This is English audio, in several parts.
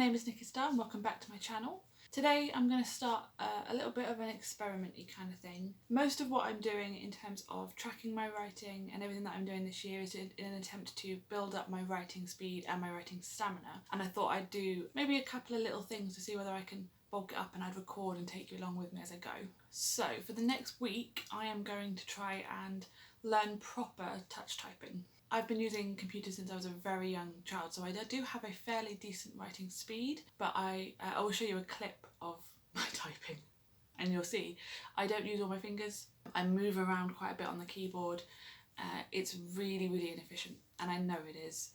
name is Nikki Star and welcome back to my channel. Today I'm going to start a little bit of an experiment-y kind of thing. Most of what I'm doing in terms of tracking my writing and everything that I'm doing this year is in an attempt to build up my writing speed and my writing stamina, and I thought I'd do maybe a couple of little things to see whether I can bulk it up and I'd record and take you along with me as I go. So for the next week I am going to try and learn proper touch typing. I've been using computers since I was a very young child, so I do have a fairly decent writing speed, but I will show you a clip of my typing and you'll see I don't use all my fingers. I move around quite a bit on the keyboard. It's really inefficient, and I know it is.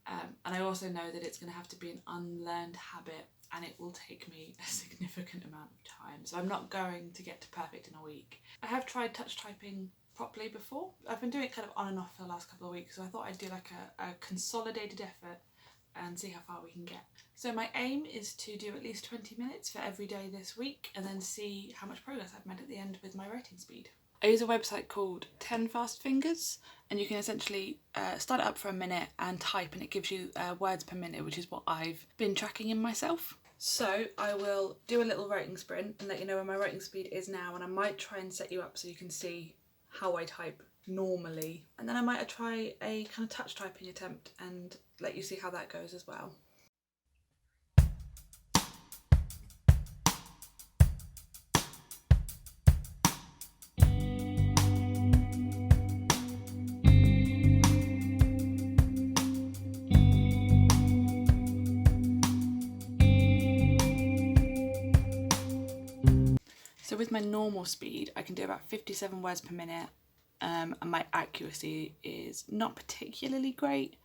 And I also know that it's going to have to be an unlearned habit, and it will take me a significant amount of time. So I'm not going to get to perfect in a week. I have tried touch typing properly before. I've been doing it kind of on and off for the last couple of weeks, so I thought I'd do like a consolidated effort and see how far we can get. So my aim is to do at least 20 minutes for every day this week and then see how much progress I've made at the end with my writing speed. I use a website called 10 Fast Fingers, and you can essentially start it up for a minute and type, and it gives you words per minute, which is what I've been tracking in myself. So I will do a little writing sprint and let you know where my writing speed is now, and I might try and set you up so you can see how I type normally, and then I might try a kind of touch typing attempt and let you see how that goes as well. So with my normal speed I can do about 57 words per minute, and my accuracy is not particularly great,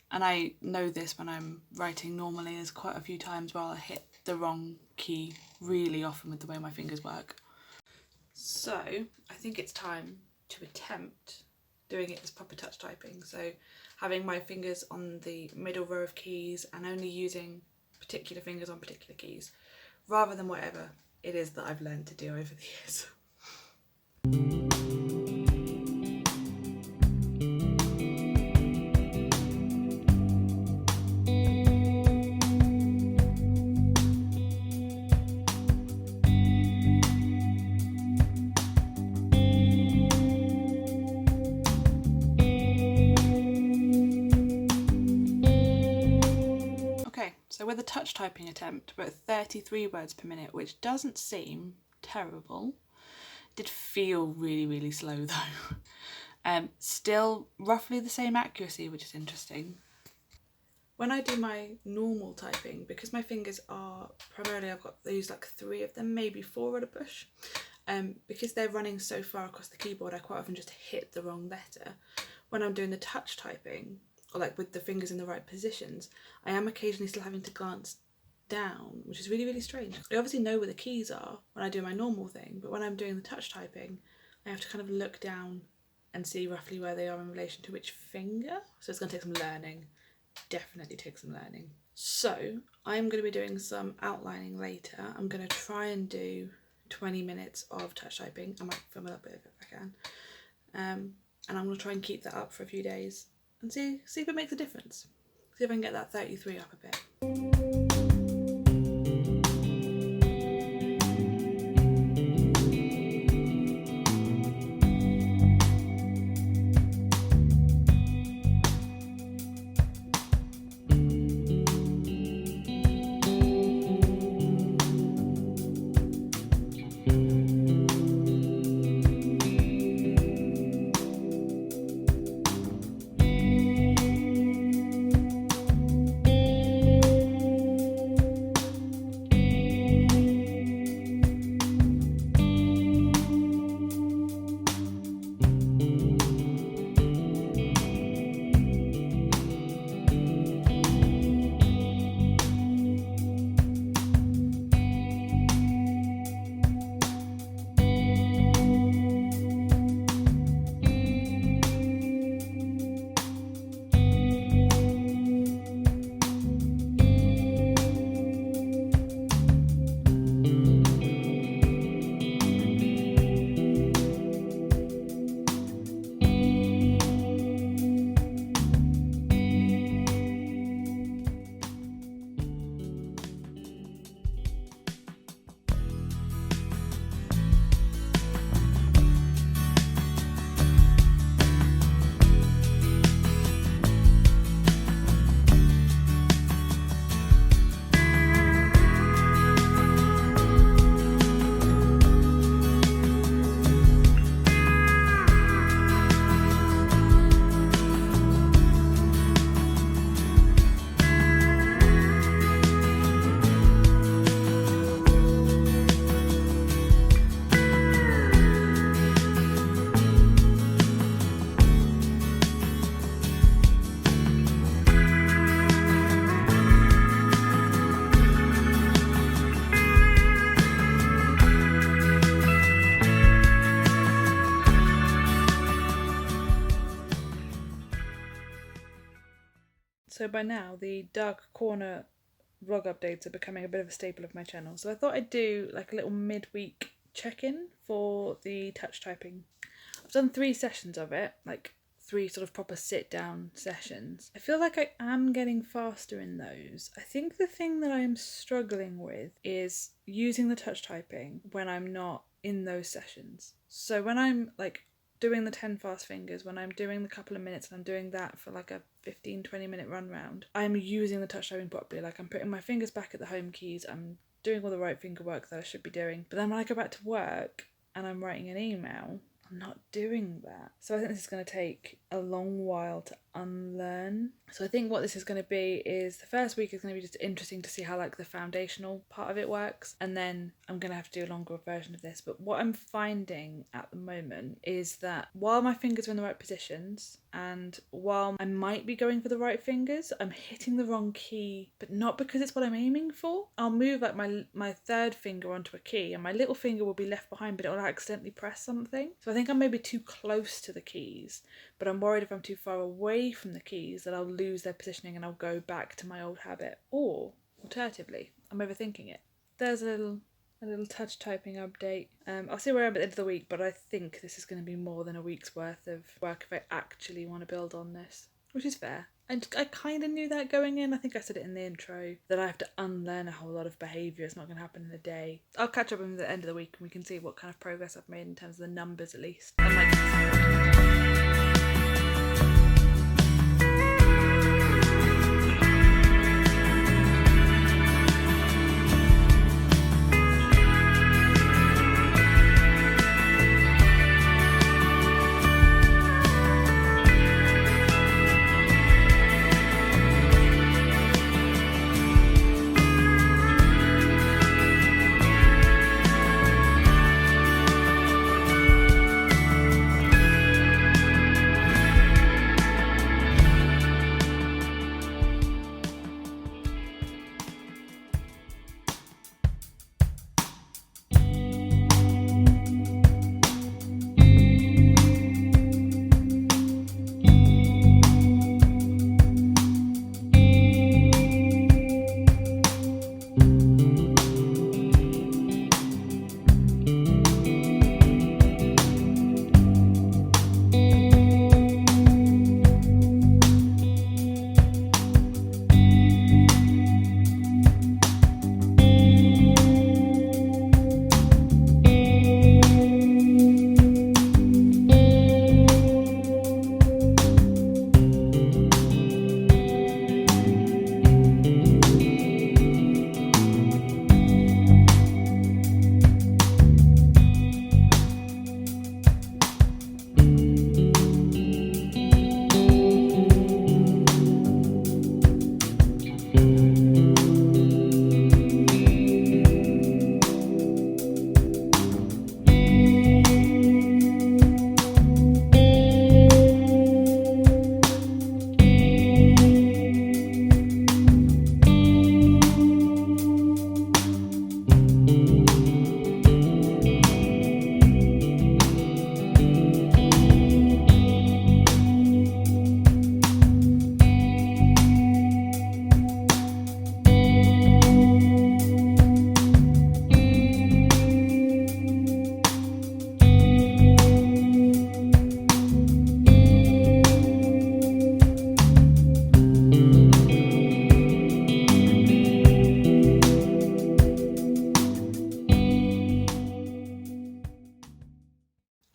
and I know this when I'm writing normally. There's quite a few times where I'll hit the wrong key really often with the way my fingers work. So I think it's time to attempt doing it as proper touch typing, so having my fingers on the middle row of keys and only using particular fingers on particular keys rather than whatever it is that I've learned to do over the years. So with a touch typing attempt, we're at 33 words per minute, which doesn't seem terrible. It did feel really slow though. Still roughly the same accuracy, which is interesting. When I do my normal typing, because my fingers are primarily, I use like 3 of them, maybe 4 at a push. Because they're running so far across the keyboard, I quite often just hit the wrong letter. When I'm doing the touch typing, or like with the fingers in the right positions, I am occasionally still having to glance down, which is really strange. I obviously know where the keys are when I do my normal thing, but when I'm doing the touch typing, I have to kind of look down and see roughly where they are in relation to which finger. So it's going to take some learning, definitely take some learning. So I'm going to be doing some outlining later. I'm going to try and do 20 minutes of touch typing. I might film a little bit of it if I can. And I'm going to try and keep that up for a few days and see if it makes a difference. See if I can get that 33 up a bit. So by now, the dark corner vlog updates are becoming a bit of a staple of my channel. So I thought I'd do like a little midweek check-in for the touch typing. I've done 3 sessions of it, like 3 sort of proper sit-down sessions. I feel like I am getting faster in those. I think the thing that I am struggling with is using the touch typing when I'm not in those sessions. So when I'm like doing the 10 fast fingers, when I'm doing the couple of minutes and I'm doing that for like a 15-20 minute run round, I'm using the touch typing properly. Like I'm putting my fingers back at the home keys, I'm doing all the right finger work that I should be doing. But then when I go back to work and I'm writing an email, I'm not doing that. So I think this is going to take a long while to unlearn. So I think what this is going to be is the first week is going to be just interesting to see how like the foundational part of it works, and then I'm going to have to do a longer version of this. But what I'm finding at the moment is that while my fingers are in the right positions and while I might be going for the right fingers, I'm hitting the wrong key, but not because it's what I'm aiming for. I'll move like my third finger onto a key and my little finger will be left behind, but it will accidentally press something. So I think I'm maybe too close to the keys, but I'm worried if I'm too far away from the keys that I'll lose their positioning and I'll go back to my old habit. Or alternatively, I'm overthinking it. There's a little touch typing update. I'll see where I am at the end of the week, but I think this is going to be more than a week's worth of work if I actually want to build on this, which is fair. And I kind of knew that going in. I think I said it in the intro that I have to unlearn a whole lot of behaviour. It's not going to happen in a day. I'll catch up at the end of the week and we can see what kind of progress I've made in terms of the numbers at least.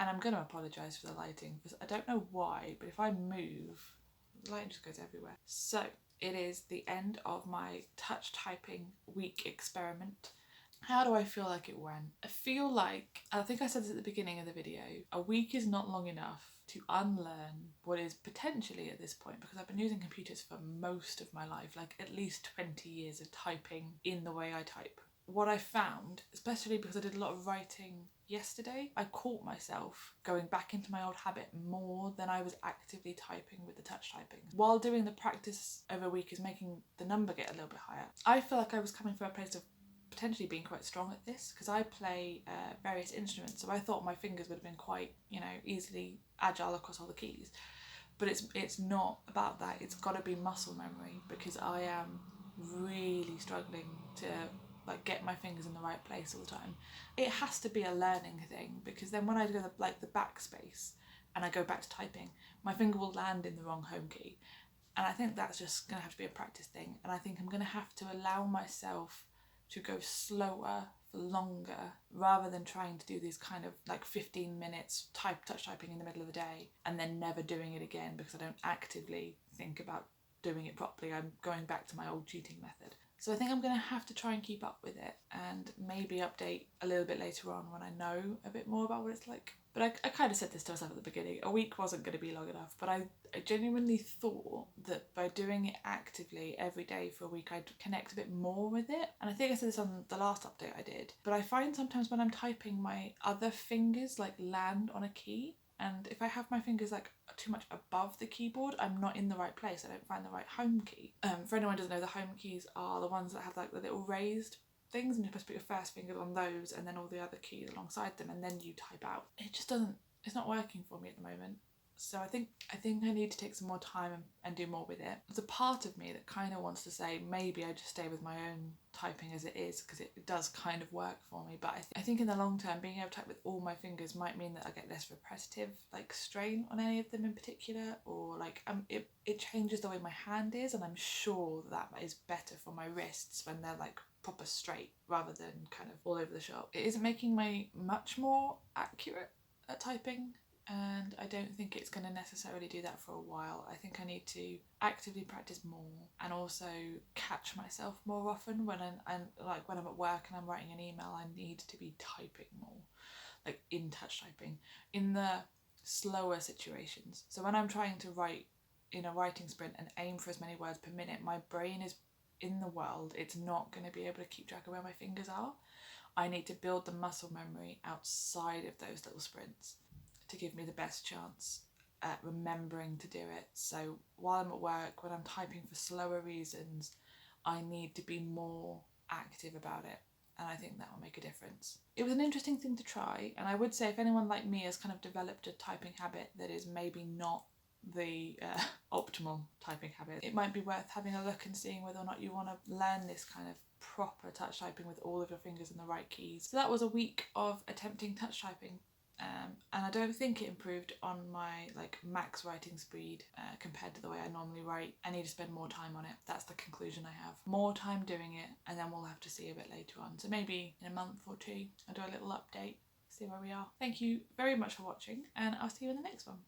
And I'm going to apologise for the lighting because I don't know why, but if I move, the lighting just goes everywhere. So it is the end of my touch typing week experiment. How do I feel like it went? I feel like, I think I said this at the beginning of the video, a week is not long enough to unlearn what is potentially at this point, because I've been using computers for most of my life, like at least 20 years of typing in the way I type. What I found, especially because I did a lot of writing yesterday, I caught myself going back into my old habit more than I was actively typing with the touch typing. While doing the practice over a week is making the number get a little bit higher, I feel like I was coming from a place of potentially being quite strong at this, because I play various instruments, so I thought my fingers would have been quite, easily agile across all the keys. But it's not about that. It's got to be muscle memory, because I am really struggling to like get my fingers in the right place all the time. It has to be a learning thing, because then when I do the backspace and I go back to typing, my finger will land in the wrong home key. And I think that's just going to have to be a practice thing. And I think I'm going to have to allow myself to go slower for longer, rather than trying to do these kind of like 15 minutes touch typing in the middle of the day and then never doing it again because I don't actively think about doing it properly. I'm going back to my old cheating method. So I think I'm going to have to try and keep up with it, and maybe update a little bit later on when I know a bit more about what it's like. But I kind of said this to myself at the beginning, a week wasn't going to be long enough, but I genuinely thought that by doing it actively every day for a week, I'd connect a bit more with it. And I think I said this on the last update I did, but I find sometimes when I'm typing, my other fingers like land on a key. And if I have my fingers like too much above the keyboard, I'm not in the right place. I don't find the right home key. For anyone who doesn't know, the home keys are the ones that have like the little raised things, and you're supposed to put your first finger on those and then all the other keys alongside them, and then you type out. It just doesn't, it's not working for me at the moment. So I think I need to take some more time and do more with it. There's a part of me that kind of wants to say maybe I just stay with my own typing as it is, because it does kind of work for me. But I think in the long term, being able to type with all my fingers might mean that I get less repetitive like strain on any of them in particular, or like it changes the way my hand is, and I'm sure that is better for my wrists when they're like proper straight rather than kind of all over the shop. It isn't making me much more accurate at typing, and I don't think it's going to necessarily do that for a while. I think I need to actively practice more, and also catch myself more often when I'm when I'm at work and I'm writing an email. I need to be typing more, like in touch typing, in the slower situations. So when I'm trying to write in a writing sprint and aim for as many words per minute, my brain is in the world. It's not going to be able to keep track of where my fingers are. I need to build the muscle memory outside of those little sprints to give me the best chance at remembering to do it. So while I'm at work, when I'm typing for slower reasons, I need to be more active about it, and I think that will make a difference. It was an interesting thing to try, and I would say if anyone like me has kind of developed a typing habit that is maybe not the optimal typing habit, it might be worth having a look and seeing whether or not you want to learn this kind of proper touch typing with all of your fingers in the right keys. So that was a week of attempting touch typing. And I don't think it improved on my like max writing speed compared to the way I normally write. I need to spend more time on it. That's the conclusion I have. More time doing it, and then we'll have to see a bit later on. So maybe in a month or two, I'll do a little update, see where we are. Thank you very much for watching, and I'll see you in the next one.